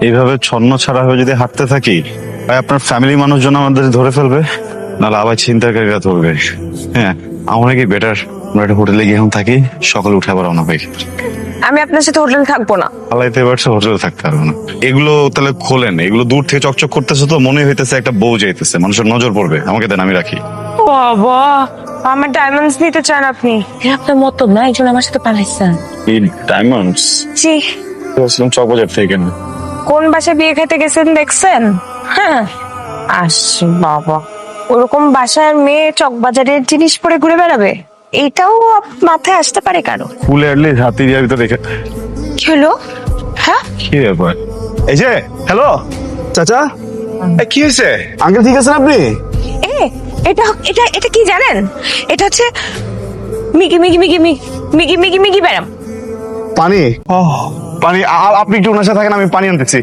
এইভাবে ছন্ন ছাড়া হয়ে যদি হাঁটতে থাকি, ভাই আপনার ফ্যামিলি মানুষজন আমাদের ধরে ফেলবে, নাহলে আবার ছিনতাইকারীরা ধরবে। হ্যাঁ, আমার নাকি বেটার আমরা একটা হোটেলে গিয়ে এখন থাকি, সকালে উঠে আবার রওনা পাই। আমি আপনার সাথে হোটেলে থাকবো না। পালাইতে এবার হোটেলে থাকতে পারবো না। এগুলো তাহলে খোলেন, এগুলো দূর থেকে চকচক করতেছে তো মনে হইতেছে একটা বউ যাইতেছে, মানুষের নজর পড়বে। আমাকে দেন, আমি রাখি। বাবা, আমার ডায়মন্ডস নিতে চান আপনি? আপনার মতো না, এই জন্য আমার সাথে পালাইছেন। এই ডায়মন্ডস জি। চকবাজার থেকে কেন? কোন বাসায় বিয়ে খেতে গেছেন দেখছেন? হ্যাঁ, আসি বাবা, ওরকম বাসার মেয়ে চকবাজারের জিনিস পরে ঘুরে বেড়াবে? এটাও মাথায় আসতে পারে কারো? ফুলে আটলে হাতি দিয়ে ভিতরে রেখে। কি হলো? হ্যাঁ, কি ব্যাপার? এই যে হ্যালো চাচা, কি হয়েছে? আঙ্কেল ঠিক আছেন আপনি? এ এটা এটা এটা কি জানেন? এটা হচ্ছে মিকি মিকি মিকি মিকি মিকি মিকি মিকি ব্যারাম। পানি? পানি, আপনি একটু ওনার সাথে থাকেন, আমি পানি আনতেছি।